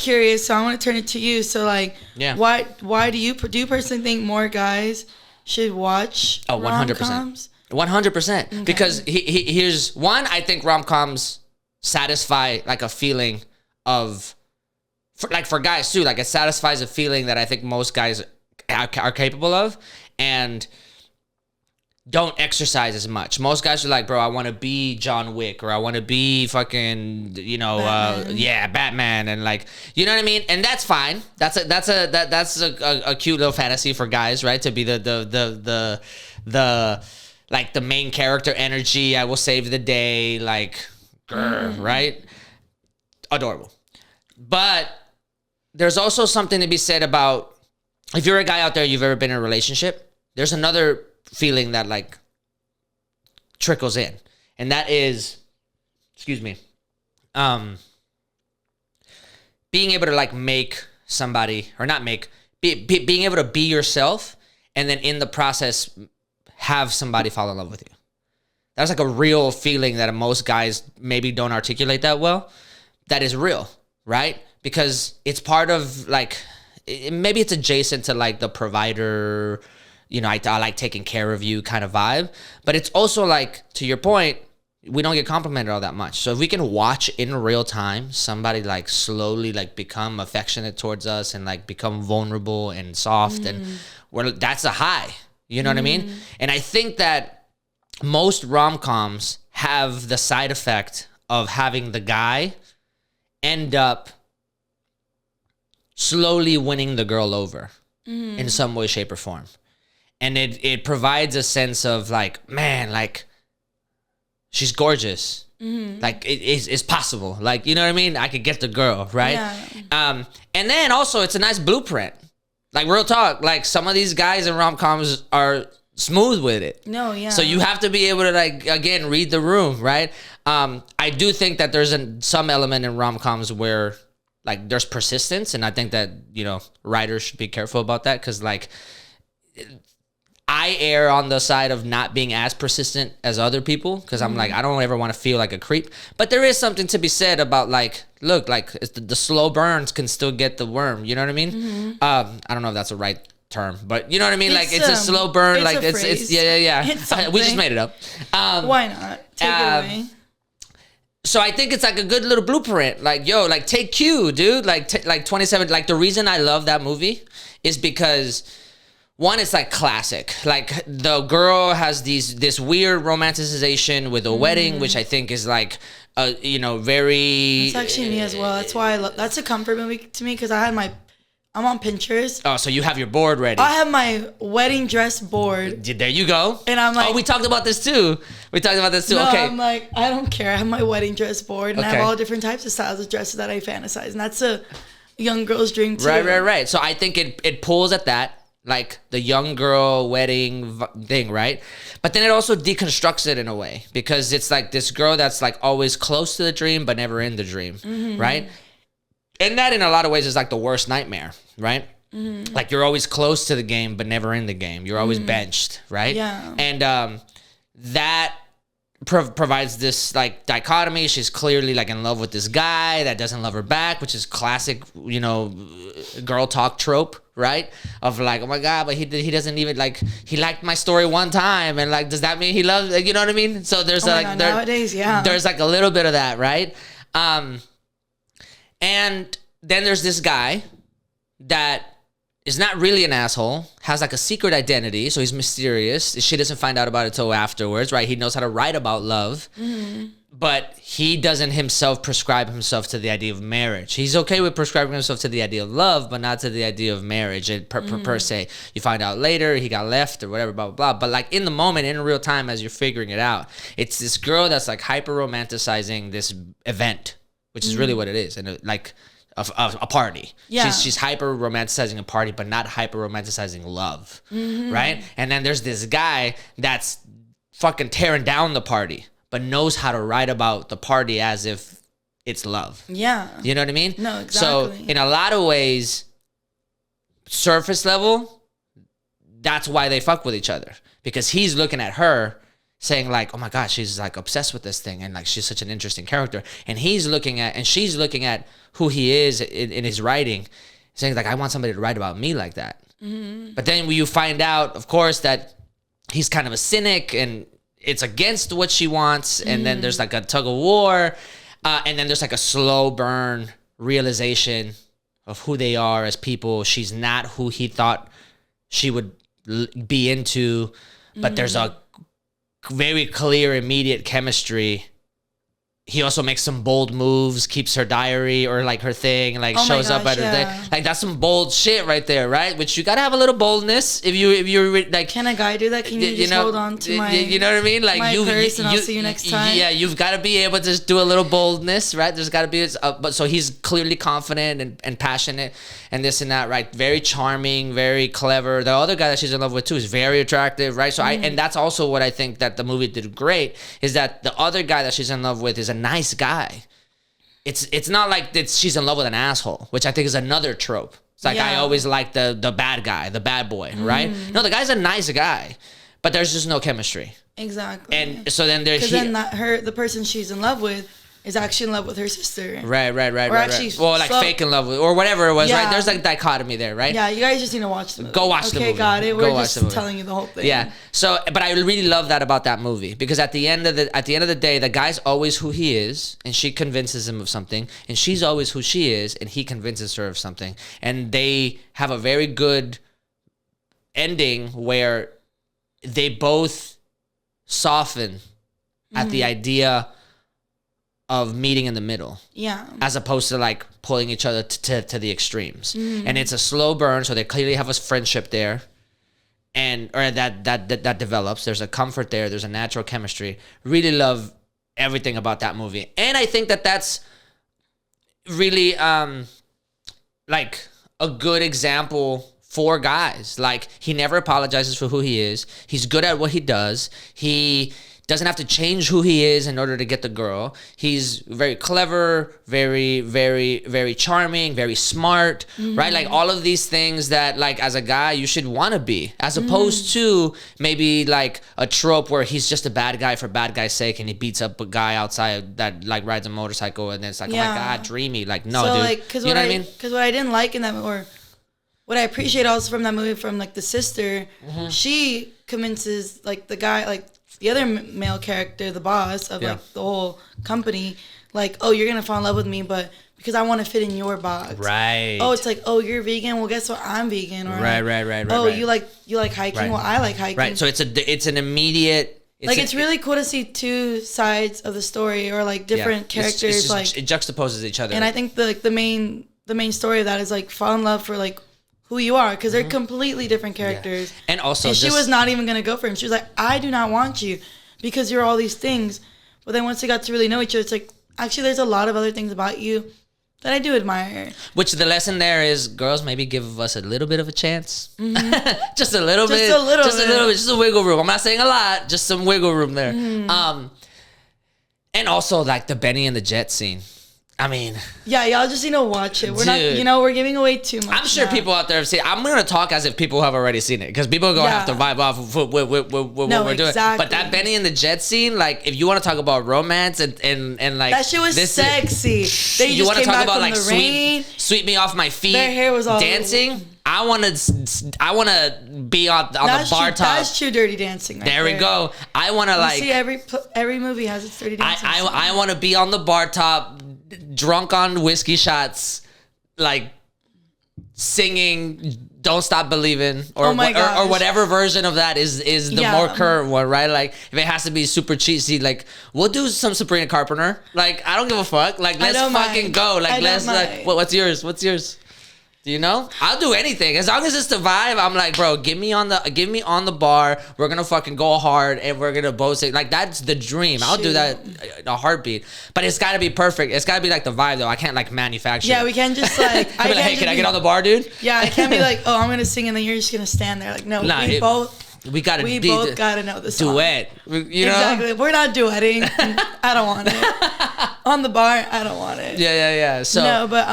curious, so I want to turn it to you. So, like, yeah. why do you personally think more guys should watch 100%. 100%. Because here's one, I think rom-coms satisfy like a feeling of, for guys too, like it satisfies a feeling that I think most guys are capable of and don't exercise as much. Most guys are like, bro, I want to be John Wick, or I want to be fucking, Batman, and like, you know what I mean? And that's fine. That's a cute little fantasy for guys, right? To be the like the main character energy. I will save the day, like, right? Adorable. But there's also something to be said about, if you're a guy out there, you've ever been in a relationship, there's another feeling that like trickles in, and that is, being able to like make somebody, or not make, being able to be yourself, and then in the process have somebody fall in love with you. That's like a real feeling that most guys maybe don't articulate that well. That is real, right? Because it's part of like, maybe it's adjacent to like the provider, I like taking care of you kind of vibe. But it's also like, to your point, we don't get complimented all that much. So if we can watch in real time somebody like slowly like become affectionate towards us and like become vulnerable and soft, and that's a high. You know what I mean? And I think that most rom-coms have the side effect of having the guy end up slowly winning the girl over in some way, shape, or form. And it provides a sense of like, man, like, she's gorgeous. Like, it's possible. Like, you know what I mean? I could get the girl, right? Yeah. And then also, it's a nice blueprint. Like, real talk. Like, some of these guys in rom-coms are smooth with it. No, yeah. So you have to be able to, like, again, read the room, right? I do think that there's some element in rom-coms where, like, there's persistence. And I think that, writers should be careful about that. Because, like, I err on the side of not being as persistent as other people, because I'm like, I don't ever want to feel like a creep. But there is something to be said about like, look, like the slow burns can still get the worm. You know what I mean? I don't know if that's the right term, but you know what I mean? Like, it's a slow burn. Like, it's yeah. We just made it up. Why not? Take it away. So I think it's like a good little blueprint. Like, yo, like, take cue, dude. Like 27. Like, the reason I love that movie is because, one, it's like classic. Like, the girl has this weird romanticization with a wedding, which I think is like, very. It's actually me as well. That's why that's a comfort movie to me, because I'm on Pinterest. Oh, so you have your board ready. I have my wedding dress board. There you go. And I'm like, we talked about this too. No, Okay. I'm like, I don't care. I have my wedding dress board, and I have all different types of styles of dresses that I fantasize, and that's a young girl's dream too. Right. So I think it pulls at that. Like the young girl wedding thing, right? But then it also deconstructs it in a way, because it's like this girl that's like always close to the dream but never in the dream, right? And that in a lot of ways is like the worst nightmare, right? Like, you're always close to the game but never in the game. You're always benched, right? Yeah. And that provides this like dichotomy. She's clearly like in love with this guy that doesn't love her back, which is classic, girl talk trope, right? Of like, oh my God, but he doesn't even like, he liked my story one time, and like, does that mean he loves, like, you know what I mean? So there's nowadays, yeah, there's like a little bit of that, right? And then there's this guy that is not really an asshole, has like a secret identity, so he's mysterious. She doesn't find out about it till afterwards, right? He knows how to write about love, but he doesn't himself prescribe himself to the idea of marriage. He's okay with prescribing himself to the idea of love, but not to the idea of marriage per se. You find out later he got left or whatever, blah, blah, blah. But like, in the moment, in real time, as you're figuring it out, it's this girl that's like hyper romanticizing this event, which is really what it is. And like, a party. Yeah. She's hyper romanticizing a party, but not hyper romanticizing love, right? And then there's this guy that's fucking tearing down the party, but knows how to write about the party as if it's love. Yeah. You know what I mean? No, exactly. So in a lot of ways, surface level, that's why they fuck with each other, because he's looking at her saying like, oh my God, she's like obsessed with this thing. And like, she's such an interesting character. And she's looking at who he is in his writing, saying like, I want somebody to write about me like that. Mm-hmm. But then you find out, of course, that he's kind of a cynic and it's against what she wants. And then there's like a tug of war. And then there's like a slow burn realization of who they are as people. She's not who he thought she would be into, but there's a very clear, immediate chemistry. He also makes some bold moves, keeps her diary or like her thing, like shows up at her day. Like that's some bold shit right there, right? Which you gotta have a little boldness if you're like. Can a guy do that? Can you just hold on to my? You know what I mean? Like my purse and I'll see you next time. Yeah, you've got to be able to just do a little boldness, right? There's got to be, but so he's clearly confident and passionate and this and that, right? Very charming, very clever. The other guy that she's in love with too is very attractive, right? So and that's also what I think that the movie did great is that the other guy that she's in love with is a nice guy. It's not like she's in love with an asshole, which I think is another trope. It's like I always like the bad guy, the bad boy, right? No, the guy's a nice guy, but there's just no chemistry. Exactly. And so then there's the person she's in love with is actually in love with her sister. Right. Or actually well, like fake in love with, or whatever it was, right? There's like dichotomy there, right? Yeah, you guys just need to watch the movie. Go watch the movie. Okay, got it. We're just telling you the whole thing. Yeah. So, but I really love that about that movie because at the end of the day, the guy's always who he is, and she convinces him of something, and she's always who she is, and he convinces her of something, and they have a very good ending where they both soften at the idea of meeting in the middle, as opposed to like pulling each other to the extremes. And it's a slow burn, so they clearly have a friendship there, or that develops. There's a comfort there. There's a natural chemistry. Really love everything about that movie, and I think that that's really like a good example for guys. Like he never apologizes for who he is. He's good at what he does. He doesn't have to change who he is in order to get the girl. He's very clever, very, very, very charming, very smart, right? Like all of these things that like as a guy you should want to be, as opposed to maybe like a trope where he's just a bad guy for bad guy's sake and he beats up a guy outside that like rides a motorcycle and then it's like, oh my God, dreamy. Like, no, dude. Like, you know what I mean? Because what I didn't like in that movie, or what I appreciate also from that movie, from like the sister, she convinces like the guy, like the other male character, the boss of like the whole company, like, oh, you're gonna fall in love with me, but because I want to fit in your box. Right. Oh, it's like, oh, you're vegan. Well, guess what? I'm vegan. Or right. Oh, you like hiking. Right. Well, I like hiking. Right. So it's an immediate. It's really cool to see two sides of the story, or like different characters. Like it juxtaposes each other. And I think the main story of that is like fall in love for like who you are, because they're completely different characters. Yeah. And also, she was not even gonna go for him. She was like, I do not want you because you're all these things. But then once they got to really know each other, it's like, actually there's a lot of other things about you that I do admire. Which the lesson there is, girls, maybe give us a little bit of a chance. Just a little bit. Just a wiggle room. I'm not saying a lot, just some wiggle room there. And also like the Benny and the Jet scene. I mean, yeah, y'all just need to watch it. We're not, we're giving away too much. I'm sure people out there have seen it. I'm going to talk as if people have already seen it, because people are going to have to vibe off of what we're doing. But that Benny and the Jet scene, like, if you want to talk about romance and like, that shit was sexy. You want to talk about like sweep me off my feet, their hair was all dancing. I want to be on the bar top. That's true dirty dancing. Right there we go. I want to like see every movie has its dirty dancing. I want to be on the bar top, drunk on whiskey shots, like singing "Don't Stop Believing" or whatever version of that is the more current one, right? Like if it has to be super cheesy, like we'll do some Sabrina Carpenter. Like I don't give a fuck. Like let's fucking go. Like let's like what's yours? What's yours? Do you know? I'll do anything as long as it's the vibe. I'm like, bro, get me on the bar. We're gonna fucking go hard and we're gonna both say like that's the dream. I'll do that in a heartbeat. But it's gotta be perfect. It's gotta be like the vibe though. I can't like manufacture. Yeah, we can't just like. Hey, can I get on the bar, dude? Yeah, I can't be like, oh, I'm gonna sing and then you're just gonna stand there. Like, no, we both gotta know the song. Duet. You know? Exactly. We're not duetting. I don't want it. On the bar, I don't want it. Yeah. So no, but